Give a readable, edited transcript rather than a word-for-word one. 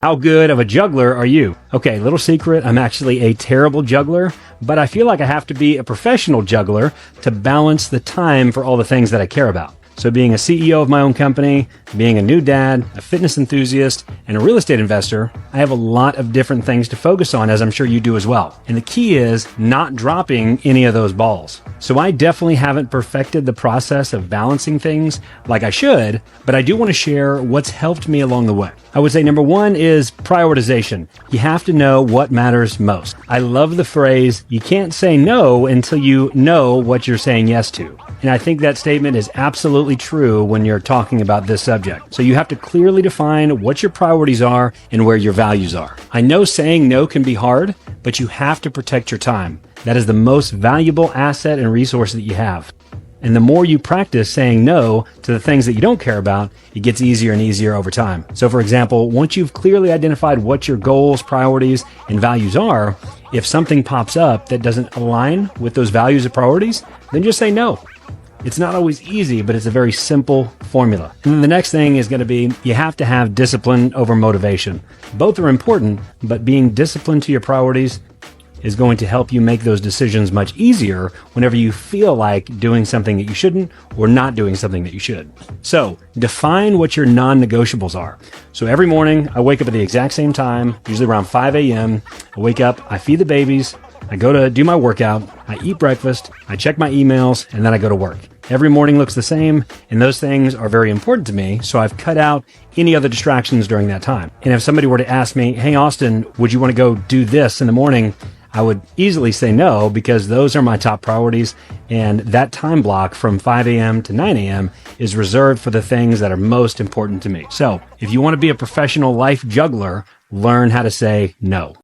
How good of a juggler are you? Okay, little secret, I'm actually a terrible juggler, but I feel like I have to be a professional juggler to balance the time for all the things that I care about. So being a CEO of my own company, being a new dad, a fitness enthusiast, and a real estate investor, I have a lot of different things to focus on, as I'm sure you do as well. And the key is not dropping any of those balls. So I definitely haven't perfected the process of balancing things like I should, but I do want to share what's helped me along the way. I would say number one is prioritization. You have to know what matters most. I love the phrase, you can't say no until you know what you're saying yes to. And I think that statement is absolutely true when you're talking about this subject. So you have to clearly define what your priorities are and where your values are. I know saying no can be hard, but you have to protect your time. That is the most valuable asset and resource that you have. And the more you practice saying no to the things that you don't care about, it gets easier and easier over time. So for example, once you've clearly identified what your goals, priorities, and values are, if something pops up that doesn't align with those values or priorities, then just say no. It's not always easy, but it's a very simple formula. And then the next thing is going to be, you have to have discipline over motivation. Both are important, but being disciplined to your priorities is going to help you make those decisions much easier whenever you feel like doing something that you shouldn't or not doing something that you should. So define what your non-negotiables are. So every morning I wake up at the exact same time, usually around 5 a.m. I wake up, I feed the babies, I go to do my workout, I eat breakfast, I check my emails, and then I go to work. Every morning looks the same, and those things are very important to me, so I've cut out any other distractions during that time. And if somebody were to ask me, hey, Austin, would you want to go do this in the morning? I would easily say no, because those are my top priorities, and that time block from 5 a.m. to 9 a.m. is reserved for the things that are most important to me. So if you want to be a professional life juggler, learn how to say no.